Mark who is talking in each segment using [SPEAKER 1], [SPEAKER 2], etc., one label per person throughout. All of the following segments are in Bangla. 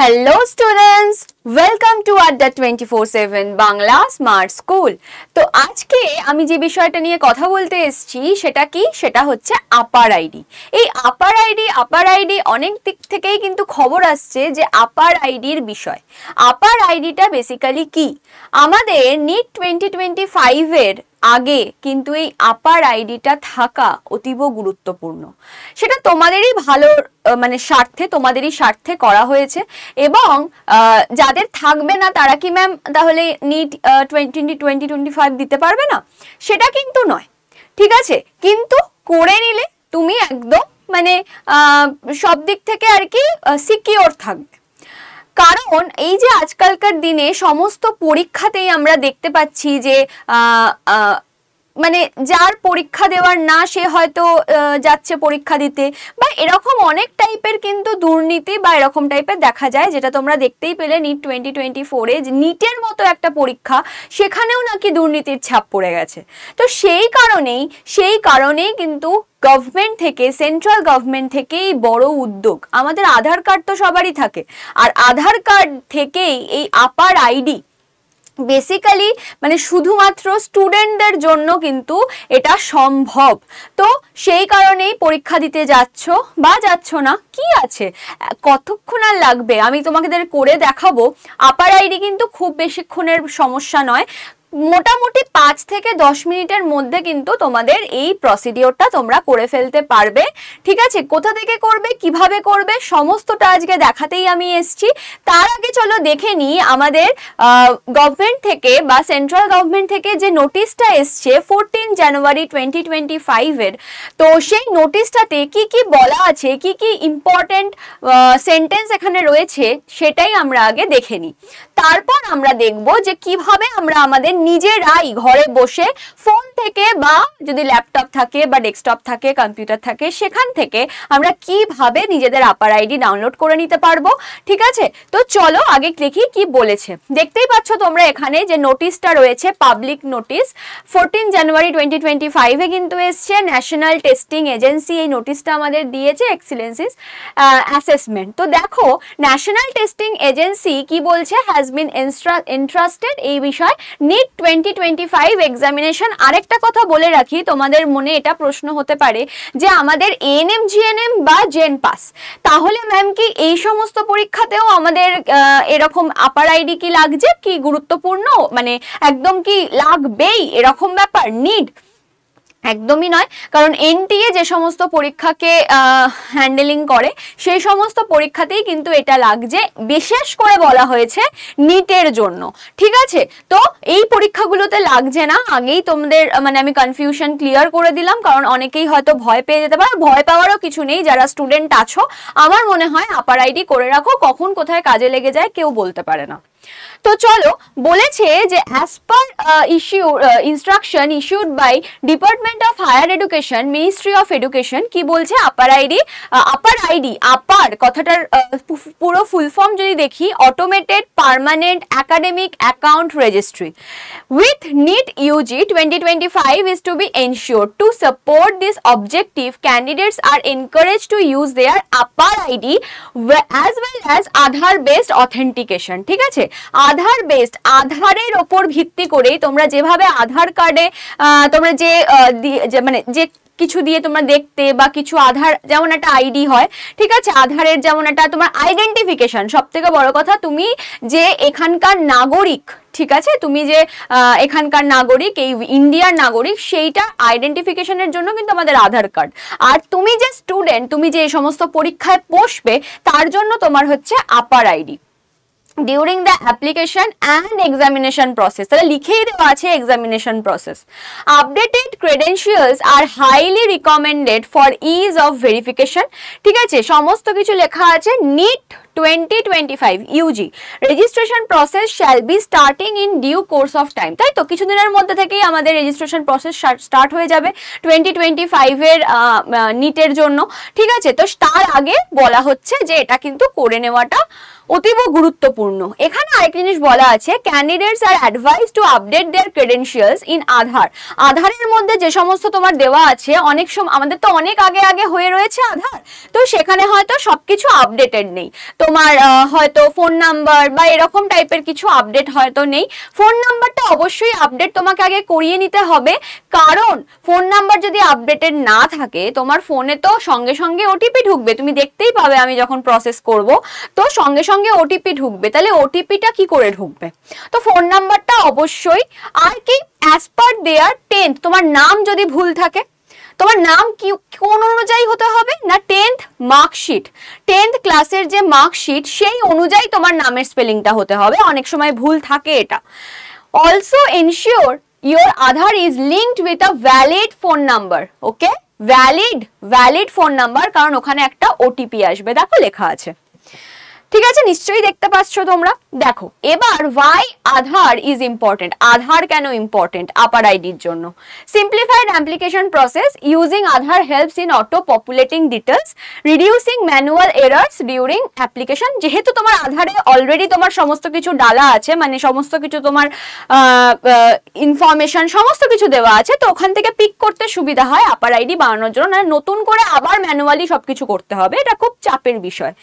[SPEAKER 1] হ্যালো স্টুডেন্টস, ওয়েলকাম টু আড্ডা 24/7 বাংলা স্মার্ট স্কুল। তো আজকে আমি যে বিষয়টা নিয়ে কথা বলতে এসেছি সেটা কি, সেটা হচ্ছে আপার আইডি। এই আপার আইডি অনেক দিক থেকেই কিন্তু খবর আসছে যে আপার আইডির বিষয়। আপার আইডিটা বেসিক্যালি কি, আমাদের নিট 2025 এর আগে কিন্তু এই আপার আইডিটা থাকা অতীব গুরুত্বপূর্ণ। সেটা তোমাদেরই ভালো তোমাদেরই স্বার্থে করা হয়েছে। এবং যাদের থাকবে না তারা কি ম্যাম তাহলে নিট 2025 দিতে পারবে না? সেটা কিন্তু নয়, ঠিক আছে? কিন্তু করে নিলে তুমি একদম সব দিক থেকে আর কি সিকিওর থাকবে। কারণ এই যে আজকালকার দিনে সমস্ত পরীক্ষাতেই আমরা দেখতে পাচ্ছি যে যার পরীক্ষা দেওয়ার না সে হয়তো যাচ্ছে পরীক্ষা দিতে, বা এরকম অনেক টাইপের কিন্তু দুর্নীতি বা এরকম টাইপের দেখা যায়, যেটা তোমরা দেখতেই পেলে নিট 2024-এ নিটের মতো একটা পরীক্ষা, সেখানেও নাকি দুর্নীতির ছাপ পড়ে গেছে। তো সেই কারণেই কিন্তু গভর্নমেন্ট থেকে, সেন্ট্রাল গভর্নমেন্ট থেকেই বড় উদ্যোগ। আমাদের আধার কার্ড তো সবারই থাকে, আর আধার কার্ড থেকেই এই আপার আইডি বেসিক্যালি শুধুমাত্র স্টুডেন্টদের জন্য কিন্তু এটা সম্ভব। তো সেই কারণেই পরীক্ষা দিতে যাচ্ছ বা যাচ্ছ না, কি আছে, কতক্ষণ আর লাগবে আমি তোমাদের করে দেখাবো। আপার আইডি কিন্তু খুব বেশিক্ষণের সমস্যা নয়, মোটামুটি 5 থেকে 10 মিনিটের মধ্যে কিন্তু তোমাদের এই প্রসিডিওরটা তোমরা করে ফেলতে পারবে, ঠিক আছে? কোথা থেকে করবে, কিভাবে করবে, সমস্তটা আজকে দেখাতেই আমি এসেছি। তার আগে চলো দেখে নিই আমাদের গভর্নমেন্ট থেকে বা সেন্ট্রাল গভর্নমেন্ট থেকে যে নোটিশটা এসছে 14 জানুয়ারি 2025 এর। তো সেই নোটিশটাতে কি কি বলা আছে, কি কি ইম্পর্টেন্ট সেন্টেন্স এখানে রয়েছে, সেটাই আমরা আগে দেখে নিই। তারপর আমরা দেখব যে কিভাবে আমরা আমাদের নিজেরাই ঘরে বসে ফোন থেকে, বা যদি ল্যাপটপ থাকে বা ডেস্কটপ থাকে, কম্পিউটার থাকে, সেখান থেকে আমরা কিভাবে নিজেদের আপার আইডি ডাউনলোড করে নিতে পারবো, ঠিক আছে? তো চলো আগে দেখি কি বলেছে। দেখতেই পাচ্ছ তোমরা এখানে যে নোটিশটা রয়েছে, পাবলিক নোটিশ 14 জানুয়ারি 2025-এ কিন্তু এসছে। ন্যাশনাল টেস্টিং এজেন্সি এই নোটিশটা আমাদের দিয়েছে, এক্সিলেন্সিস অ্যাসেসমেন্ট। তো দেখো ন্যাশনাল টেস্টিং এজেন্সি কি বলছে, হ্যাজ বিন ইন্টারেস্টেড এই বিষয় নিট 2025 এক্সামিনেশন। আরেকটা কথা বলে রাখি, তোমাদের মনে এটা প্রশ্ন হতে পারে যে আমাদের এএনএম, জিএনএম বা জেন পাস, তাহলে ম্যাম কি এই সমস্ত পরীক্ষাতেও আমাদের এরকম আপার আইডি কি লাগছে, কি গুরুত্বপূর্ণ, একদম কি লাগবেই এরকম ব্যাপার? নিড একদমই নয়, কারণ এনটিএ যে সমস্ত পরীক্ষাকে হ্যান্ডেলিং করে সেই সমস্ত পরীক্ষাতেই কিন্তু এটা লাগছে, বিশেষ করে বলা হয়েছে নিটের জন্য, ঠিক আছে? তো এই পরীক্ষাগুলোতে লাগছে না, আগেই তোমাদের আমি কনফিউশন ক্লিয়ার করে দিলাম, কারণ অনেকেই হয়তো ভয় পেয়ে যেতে পারে। ভয় পাওয়ারও কিছু নেই, যারা স্টুডেন্ট আছো আমার মনে হয় আপার আইডি করে রাখো, কখন কোথায় কাজে লেগে যায় কেউ বলতে পারে না। তো চলো, বলেছে যে as per instruction issued by department of higher education, ministry of education, কি বলছে আপার কথাটার পুরো ফুল ফর্ম যদি দেখি, automated permanent academic account registry with NEET UG 2025 is to be ensured. To support this objective, candidates are encouraged to use their APAR ID as well as Aadhaar based authentication, ঠিক আছে? আধার বেসড, আধারের ওপর ভিত্তি করেই তোমরা যেভাবে আধার কার্ডে তোমরা যে কিছু দিয়ে তোমরা দেখতে, বা কিছু আধার যেমন একটা আইডি হয়, ঠিক আছে? আধারের যেমন একটা তোমার আইডেন্টিফিকেশন, সব থেকে বড় কথা তুমি যে এখানকার নাগরিক, ঠিক আছে? তুমি যে এখানকার নাগরিক, এই ইন্ডিয়ার নাগরিক, সেইটা আইডেন্টিফিকেশনের জন্য কিন্তু আমাদের আধার কার্ড। আর তুমি যে স্টুডেন্ট, তুমি যে এই সমস্ত পরীক্ষায় বসবে, তার জন্য তোমার হচ্ছে আপার ID. During the application and examination process, তাহলে লিখেই দেওয়া আছে examination process. Updated credentials are highly recommended for ease of verification, ঠিক আছে? সমস্ত কিছু লেখা আছে। NEET 2025 UG registration process shall be starting in due course of time, তাই তো কিছুদিনের মধ্যে থেকেই আমাদের রেজিস্ট্রেশন প্রসেস স্টার্ট হয়ে যাবে 2025 এর নিটের জন্য, ঠিক আছে? তো তার আগে বলা হচ্ছে যে এটা কিন্তু করে নেওয়াটা অতীব গুরুত্বপূর্ণ। এখানে আরেক জিনিস বলা আছে, candidates are advise to update their credentials in Aadhaar. আধারের মধ্যে যে সমস্ত তোমার দেওয়া আছে, অনেক সময় আমাদের তো অনেক আগে হয়ে রয়েছে আধার, তো সেখানে হয়তো সবকিছু আপডেটেড নেই। তো তোমার হয়তো ফোন নাম্বার বা এরকম টাইপের কিছু আপডেট হয়তো নেই। ফোন নাম্বারটা অবশ্যই আপডেট তোমাকে আগে করিয়ে নিতে হবে, কারণ ফোন নাম্বার যদি আপডেটেড না থাকে তোমার ফোনে তো সঙ্গে সঙ্গে ওটিপি ঢুকবে, তুমি দেখতেই পাবে আমি যখন প্রসেস করব তো সঙ্গে সঙ্গে ওটিপি ঢুকবে, তাহলে ওটিপিটা কি করে ঢুকবে? তো ফোন নাম্বারটা অবশ্যই। আর কি, অ্যাজ পার দেয়ার 10th, তোমার নাম যদি ভুল থাকে, তোমার নাম কি কোন অনুযায়ী হতে হবে না 10th মার্কশিট, 10th ক্লাসের যে মার্কশিট সেই অনুযায়ী তোমার নামের স্পেলিংটা হতে হবে, অনেক সময় ভুল থাকে এটা। Also ensure your Aadhaar is linked with a valid phone number, okay? valid phone number, কারণ ওখানে একটা ওটিপি আসবে, দেখো লেখা আছে, ঠিক আছে? নিশ্চয়ই দেখতে পাচ্ছ তোমরা। দেখো এবার why Aadhaar is important, আধার কেন ইম্পর্টেন্ট আপার আইডির জন্য? simplified application process using Aadhaar helps in auto populating details, reducing manual errors during application। যেহেতু তোমার আধারে অলরেডি তোমার সমস্ত কিছু ডালা আছে, মানে সমস্ত কিছু তোমার ইনফরমেশন সমস্ত কিছু দেওয়া আছে, তো ওখান থেকে পিক করতে সুবিধা হয় আপার আইডি বানানোর জন্য, না নতুন করে আবার ম্যানুয়ালি সবকিছু করতে হবে, এটা খুব চাপের বিষয়।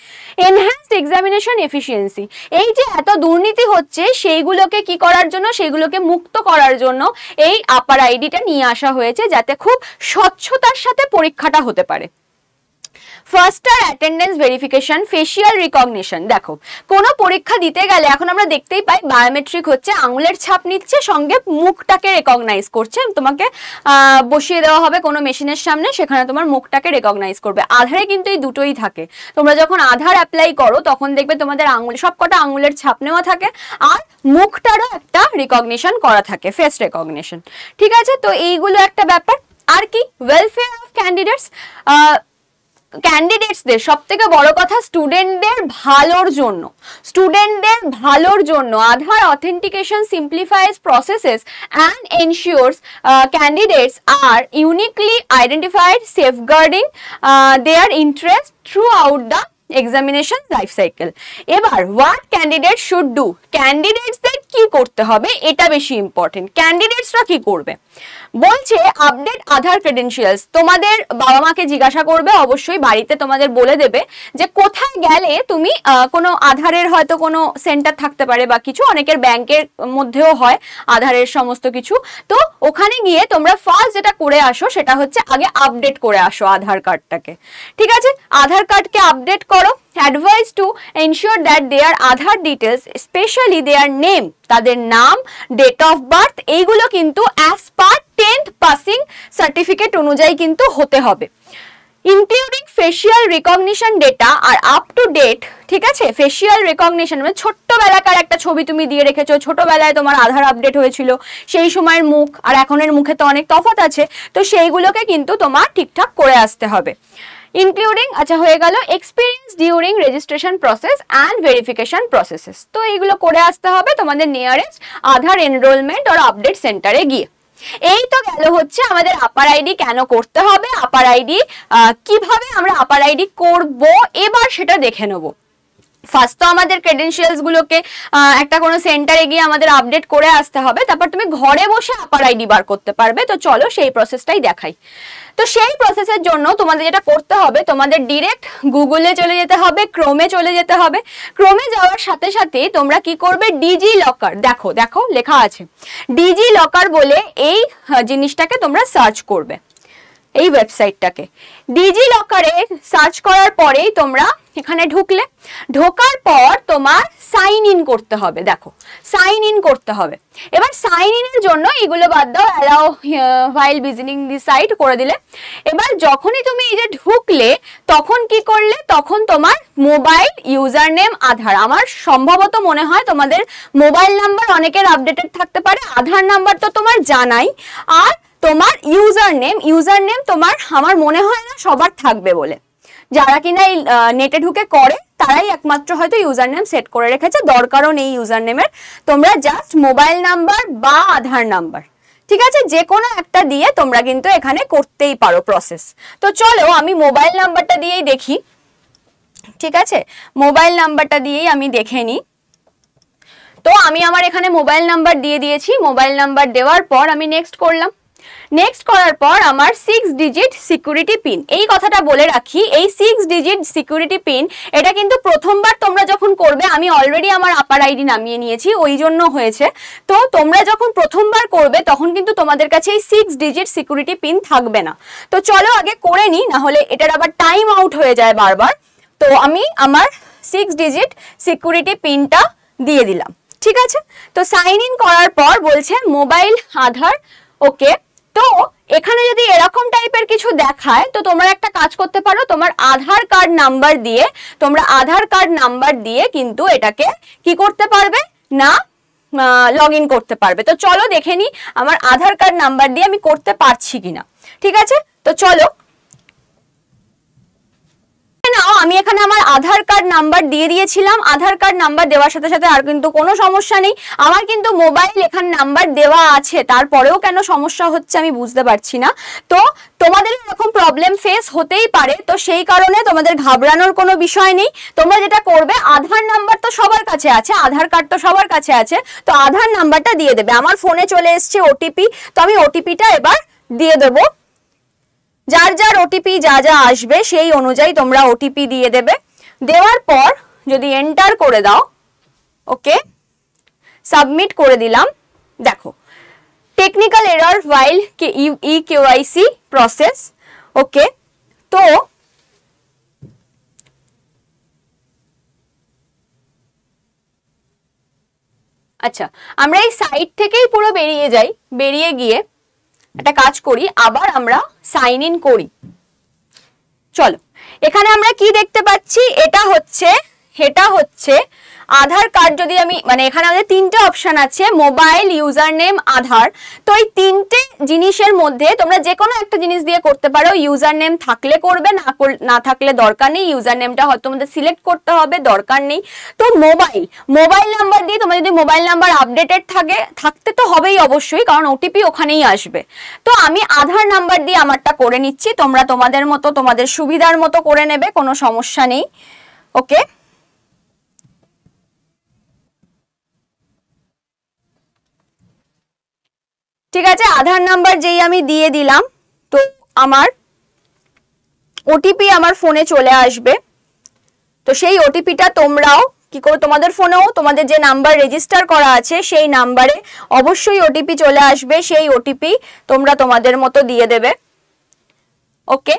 [SPEAKER 1] enhanced examination efficiency, এই যে এত দুর্নীতি হচ্ছে সেইগুলোকে কি করার জন্য, সেইগুলোকে মুক্ত করার জন্য এই আপার আইডিটা নিয়ে আসা হয়েছে, যাতে খুব স্বচ্ছতার সাথে পরীক্ষাটা হতে পারে। ফাস্টার অ্যাটেন্ডেন্স ভেরিফিকেশন, ফেশিয়াল রিকগনিশন। দেখো কোনো পরীক্ষা দিতে গেলে এখন আমরা দেখতেই পাই বায়োমেট্রিক হচ্ছে, আঙুলের ছাপ নিচ্ছে, সঙ্গে মুখটাকে রেকগনাইজ করছে, তোমাকে বসিয়ে দেওয়া হবে কোনো মেশিনের সামনে, সেখানে তোমার মুখটাকে রেকগনাইজ করবে। আধারে কিন্তু এই দুটোই থাকে, তোমরা যখন আধার অ্যাপ্লাই করো তখন দেখবে তোমাদের আঙুল সবকটা আঙুলের ছাপ নেওয়া থাকে, আর মুখটারও একটা রিকগনিশন করা থাকে, ফেস রেকগনিশন, ঠিক আছে? তো এইগুলো একটা ব্যাপার। আর কি, ওয়েলফেয়ার অফ ক্যান্ডিডেটস, ক্যান্ডিডেটসদের সব থেকে বড় কথা স্টুডেন্টদের ভালোর জন্য Aadhaar authentication simplifies processes and ensures candidates are uniquely identified, safeguarding their interest throughout the examination life cycle. এবার হোয়াট ক্যান্ডিডেট শুড ডু, ক্যান্ডিডেটসদের কি করতে হবে এটা বেশি ইম্পর্টেন্ট। ক্যান্ডিডেটসরা কি করবে বলছে, আপডেট আধার ক্রেডেনশিয়ালস, তোমাদের বাবা মাকে জিজ্ঞাসা করবে, অবশ্যই বাড়িতে তোমাদের বলে দেবে যে কোথায় গেলে তুমি কোনো আধারের হয়তো কোনো সেন্টার থাকতে পারে বা কিছু, অনেকের ব্যাংকের মধ্যেও হয় আধারের সমস্ত কিছু, তো ওখানে গিয়ে তোমরা ফার্স্ট যেটা করে আসো সেটা হচ্ছে আগে আপডেট করে আসো আধার কার্ডটাকে, ঠিক আছে? আধার কার্ডকে আপডেট করো। Advice to ensure that their Aadhaar details, specially their name, তাদের নাম, ডেট অফ বার্থ, এইগুলো কিন্তু as per 10th passing certificate অনুযায়ী কিন্তু হতে হবে, ইনক্লুডিং ফেশিয়াল রিকগনিশন ডেটা আর আপ টু ডেট, ঠিক আছে? ফেশিয়াল রিকগনিশন মানে ছোট্টবেলাকার একটা ছবি তুমি দিয়ে রেখেছো, ছোটবেলায় তোমার আধার আপডেট হয়েছিল, সেই সময়ের মুখ আর এখনের মুখে তো অনেক তফাৎ আছে, তো সেইগুলোকে কিন্তু তোমার ঠিকঠাক করে আসতে হবে। ইনক্লুডিং, আচ্ছা হয়ে গেল, experience during registration process and verification processes, তো এইগুলো করে আসতে হবে তোমাদের নিয়ারেস্ট আধার এনরোলমেন্ট আর আপডেট সেন্টারে গিয়ে। এই তো গেল হচ্ছে আমাদের আপার আইডি কেন করতে হবে, আপার আইডি কিভাবে আমরা আপার আইডি করব, এবার সেটা দেখে নেব। ফার্স্ট তো আমাদের ক্রেডেনশিয়ালস গুলোকে একটা কোনো সেন্টারে গিয়ে আমাদের আপডেট করে আসতে হবে, তারপর তুমি ঘরে বসে আপার আইডি বার করতে পারবে। তো চলো সেই প্রসেসটাই দেখাই। তো সেই প্রসেসের জন্য তোমাদের যেটা করতে হবে, তোমাদের ডিরেক্ট গুগলে চলে যেতে হবে, ক্রোমে চলে যেতে হবে। ক্রোমে যাওয়ার সাথে সাথে তোমরা কি করবে, ডিজি লকার, দেখো দেখো লেখা আছে ডিজি লকার বলে এই জিনিসটাকে তোমরা সার্চ করবে, এই ওয়েবসাইটটাকে। ডিজি লকারে সার্চ করার পরেই তোমরা এখানে ঢুকলে, ঢোকার পর তোমার সাইন ইন করতে হবে, দেখো সাইন ইন করতে হবে। এবার সাইন ইনের জন্য এগুলো বাদ দাও, অ্যালাউ হোয়াইল ভিজিটিং দি সাইট করে দিলে। এবার যখনই তুমি এই যে ঢুকলে তখন কি করলে, তখন তোমার মোবাইল ইউজার নেম আধার, আমার সম্ভবত মনে হয় তোমাদের মোবাইল নাম্বার অনেকের আপডেটেড থাকতে পারে, আধার নাম্বার তো তোমার জানাই, আর তোমার ইউজার নেম তোমার আমার মনে হয় না সবার থাকবে বলে, যারা কিনা এই নেটে ঢুকে করে তারাই একমাত্র হয়তো ইউজার নেম সেট করে রেখেছে, দরকারও নেই ইউজার নেমের, তোমরা জাস্ট মোবাইল নাম্বার বা আধার নাম্বার, ঠিক আছে, যে কোনো একটা দিয়ে তোমরা কিন্তু এখানে করতেই পারো প্রসেস। তো চলো আমি মোবাইল নাম্বারটা দিয়েই দেখি, ঠিক আছে, মোবাইল নাম্বারটা দিয়েই আমি দেখে নিই। তো আমি আমার এখানে মোবাইল নাম্বার দিয়ে দিয়েছি, মোবাইল নাম্বার দেওয়ার পর আমি নেক্সট করলাম। নেক্সট করার পর আমার 6 ডিজিট সিকিউরিটি পিন। এই কথাটা বলে রাখি, এই 6 ডিজিট সিকিউরিটি পিন এটা কিন্তু প্রথমবার তোমরা যখন করবে, আমি অলরেডি আমার আপার আইডি নামিয়ে নিয়েছি ওই জন্য হয়েছে, তো তোমরা যখন প্রথমবার করবে তখন কিন্তু তোমাদের কাছে এই 6 ডিজিট সিকিউরিটি পিন থাকবে না। তো চলো আগে করে নিই, না হলে এটার আবার টাইম আউট হয়ে যায় বারবার। তো আমি আমার 6 ডিজিট সিকিউরিটি পিনটা দিয়ে দিলাম, ঠিক আছে। তো সাইন ইন করার পর বলছে মোবাইল আধার, ওকে। তো এখানে যদি এরকম টাইপের কিছু দেখায় তো তোমরা একটা কাজ করতে পারো, তোমার আধার কার্ড নাম্বার দিয়ে, তোমরা আধার কার্ড নাম্বার দিয়ে কিন্তু এটাকে কি করতে পারবে না, লগ ইন করতে পারবে। তো চলো দেখে নি আমার আধার কার্ড নাম্বার দিয়ে আমি করতে পারছি কিনা, ঠিক আছে। তো চলো, আমি এখানে আমার আধার কার্ড নাম্বার দিয়ে দিয়েছিলাম। আধার কার্ড নাম্বার দেওয়ার সাথে সাথে আর কিন্তু কোনো সমস্যা নেই, আমার কিন্তু মোবাইল এখানে নাম্বার দেওয়া আছে, তারপরেও কেন সমস্যা হচ্ছে আমি বুঝতে পারছি না। তো তোমাদের এরকম প্রবলেম ফেস হতেই পারে, তো সেই কারণে তোমাদের ঘাবড়ানোর কোনো বিষয় নেই। তোমরা যেটা করবে, আধার নাম্বার তো সবার কাছে আছে, আধার কার্ড তো সবার কাছে আছে, তো আধার নাম্বারটা দিয়ে দেবে। আমার ফোনে চলে এসছে ওটিপি, তো আমি ওটিপিটা এবার দিয়ে দেবো। যার যার ওটিপি যা যা আসবে সেই অনুযায়ী তোমরা ওটিপি দিয়ে দেবে। দেওয়ার পর যদি এন্টার করে দাও, ওকে, সাবমিট করে দিলাম। দেখো technical error file eKYC process, okay. তো আচ্ছা, আমরা এই সাইট থেকেই পুরো বেরিয়ে যাই, বেরিয়ে গিয়ে একটা কাজ করি, আবার আমরা সাইন ইন করি। চলো, এখানে আমরা কি দেখতে পাচ্ছি, এটা হচ্ছে আধার কার্ড। যদি আমি মানে এখানে আমাদের তিনটে অপশন আছে, মোবাইল, ইউজার নেম, আধার। তো এই তিনটে জিনিসের মধ্যে তোমরা যে কোনো একটা জিনিস দিয়ে করতে পারো। ইউজার নেম থাকলে করবে, না থাকলে দরকার নেই। ইউজার নেমটা হয়তো তোমাদের সিলেক্ট করতে হবে, দরকার নেই। তো মোবাইল নাম্বার দিয়ে তোমার যদি মোবাইল নাম্বার আপডেটেড থাকতে তো হবেই অবশ্যই, কারণ ওটিপি ওখানেই আসবে। তো আমি আধার নাম্বার দিয়ে আমারটা করে নিচ্ছি, তোমরা তোমাদের মতো তোমাদের সুবিধার মতো করে নেবে, কোনো সমস্যা নেই, ওকে। ঠিক আছে, আধার নাম্বার যেই আমি দিয়ে দিলাম, তো আমার ওটিপি আমার ফোনে চলে আসবে। তো সেই ওটিপিটা তোমরাও কি করে, তোমাদের ফোনেও তোমাদের যে নাম্বার রেজিস্টার করা আছে সেই নাম্বারে অবশ্যই ওটিপি চলে আসবে, সেই ওটিপি তোমরা তোমাদের মতো দিয়ে দেবে, ওকে।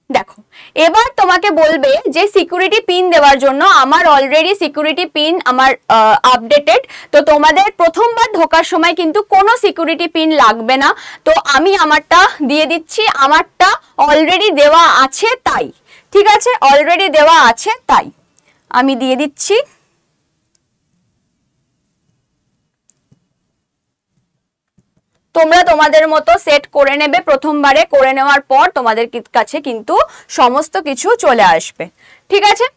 [SPEAKER 1] দেখো এবার তোমাকে বলবে যে সিকিউরিটি পিন দেওয়ার জন্য, আমার অলরেডি সিকিউরিটি পিন আমার আপডেটেড, তো তোমাদের প্রথমবার ঢোকার সময় কিন্তু কোনো সিকিউরিটি পিন লাগবে না। তো আমি আমারটা দিয়ে দিচ্ছি, আমারটা অলরেডি দেওয়া আছে তাই, ঠিক আছে, অলরেডি দেওয়া আছে তাই আমি দিয়ে দিচ্ছি। তোমরা তোমাদের মতো সেট করে নেবে, প্রথমবারে করে নেওয়ার পর তোমাদের কাছে কিন্তু সমস্ত কিছু চলে আসবে, ঠিক আছে।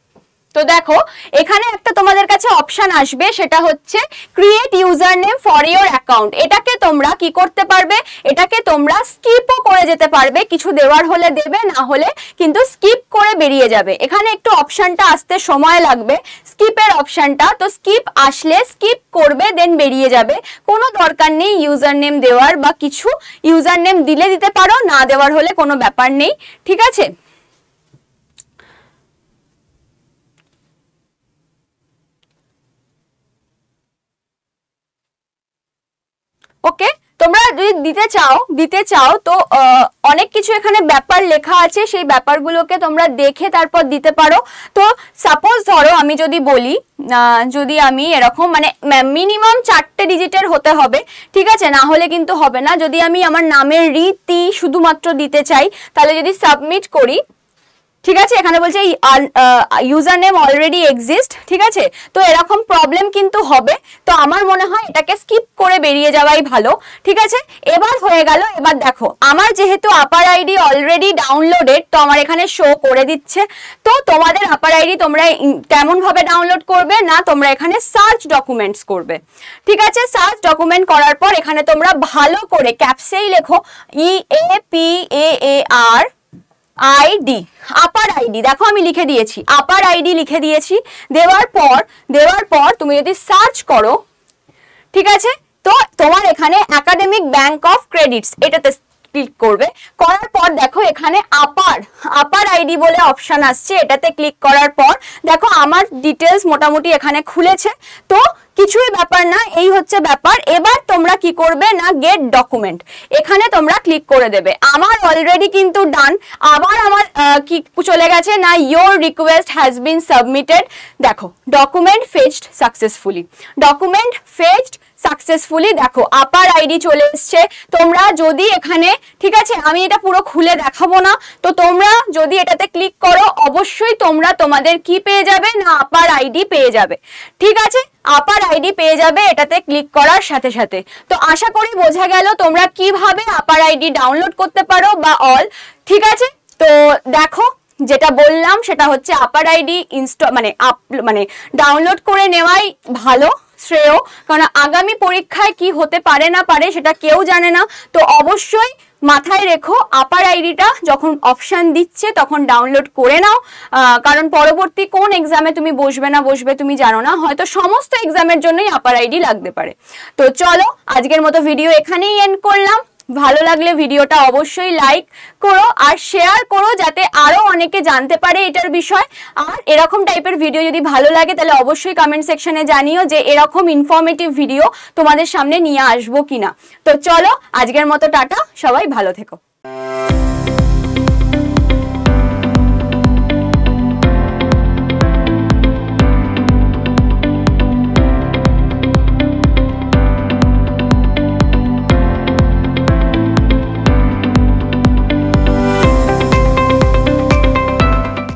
[SPEAKER 1] তো দেখো এখানে একটা তোমাদের কাছে অপশন আসবে, সেটা হচ্ছে create user name for your account. এটাকে তোমরা কি করতে পারবে, এটাকে তোমরা স্কিপও করে যেতে পারবে, কিছু দেওয়ার হলে দেবে, না হলে কিন্তু স্কিপ করে বেরিয়ে যাবে। এখানে একটু অপশনটা আসতে সময় লাগবে, স্কিপের অপশনটা। তো স্কিপ আসলে স্কিপ করবে, দেন বেরিয়ে যাবে, কোনো দরকার নেই ইউজার নেম দেওয়ার বা কিছু। ইউজার নেম দিলে দিতে পারো, না দেওয়ার হলে কোনো ব্যাপার নেই, ঠিক আছে। ওকে, তোমরা যদি দিতে চাও তো অনেক কিছু এখানে ব্যাপার লেখা আছে, সেই ব্যাপারগুলোকে তোমরা দেখে তারপর দিতে পারো। তো সাপোজ ধরো আমি যদি বলি, যদি আমি এরকম মানে মিনিমাম 4টে ডিজিটের হতে হবে, ঠিক আছে, না হলে কিন্তু হবে না। যদি আমি আমার নামের রীতি শুধুমাত্র দিতে চাই, তাহলে যদি সাবমিট করি, ঠিক আছে, এখানে বলছে ইউজার নেম অলরেডি এক্সিস্ট, ঠিক আছে। তো এরকম প্রবলেম কিন্তু হবে, তো আমার মনে হয় এটাকে স্কিপ করে বেরিয়ে যাওয়াই ভালো, ঠিক আছে। এবার হয়ে গেল। এবার দেখো আমার যেহেতু আপার আইডি অলরেডি ডাউনলোডেড, তো আমার এখানে শো করে দিচ্ছে। তো তোমাদের আপার আইডি তোমরা কেমন ভাবে ডাউনলোড করবে না, তোমরা এখানে সার্চ ডকুমেন্টস করবে, ঠিক আছে। সার্চ ডকুমেন্ট করার পর এখানে তোমরা ভালো করে ক্যাপসেই লেখো EAPAAR আইডি, আপার আইডি। দেখো আমি লিখে দিয়েছি, আপার আইডি লিখে দিয়েছি। দেওয়ার পর তুমি যদি সার্চ করো, ঠিক আছে, তো তোমার এখানে একাডেমিক ব্যাংক অফ ক্রেডিটস এটাতে ক্লিক করবে। করার পর দেখো এখানে আপার আইডি বলে অপশন আসছে, এটাতে ক্লিক করার পর দেখো আমার ডিটেলস মোটামুটি এখানে খুলেছে। তো কিছুই ব্যাপার না, এই হচ্ছে ব্যাপার। এবার তোমরা কি করবে না, গেট ডকুমেন্ট, এখানে তোমরা ক্লিক করে দেবে। আমার অলরেডি কিন্তু ডান। আবার আমার কি চলে গেছে না, your request has been submitted. দেখো ডকুমেন্ট ফেচড সাকসেসফুলি, ডকুমেন্ট ফেচড সাকসেসফুলি। দেখো আপার আইডি চলে এসছে। তোমরা যদি এখানে, ঠিক আছে আমি এটা পুরো খুলে দেখাবো না, তো তোমরা যদি এটাতে ক্লিক করো অবশ্যই তোমরা তোমাদের কি পেয়ে যাবে না, আপার আইডি পেয়ে যাবে। ঠিক আছে, আপার আইডি পেয়ে যাবে এটাতে ক্লিক করার সাথে সাথে। তো আশা করি বোঝা গেল তোমরা কিভাবে আপার আইডি ডাউনলোড করতে পারো বা অল। ঠিক আছে, তো দেখো যেটা বললাম সেটা হচ্ছে আপার আইডি মানে ডাউনলোড করে নেওয়াই ভালো, শ্রেয়। কারণ আগামী পরীক্ষায় কি হতে পারে না পারে সেটা কেউ জানে না। তো অবশ্যই মাথায় রেখো আপার আইডিটা যখন অপশন দিচ্ছে তখন ডাউনলোড করে নাও। কারণ পরবর্তী কোন এক্সামে তুমি বসবে না বসবে তুমি জানো না, হয়তো সমস্ত এক্সামের জন্যই আপার আইডি লাগতে পারে। তো চলো আজকের মতো ভিডিও এখানেই এন্ড করলাম। ভালো লাগলে ভিডিওটা অবশ্যই লাইক করো আর শেয়ার করো, যাতে আরো অনেকে জানতে পারে এটার বিষয়। আর এরকম টাইপের ভিডিও যদি ভালো লাগে তাহলে অবশ্যই কমেন্ট সেকশনে জানিও যে এরকম ইনফরমেটিভ ভিডিও তোমাদের সামনে নিয়ে আসবো কিনা। তো চলো আজকের মতো টাটা, সবাই ভালো থেকো।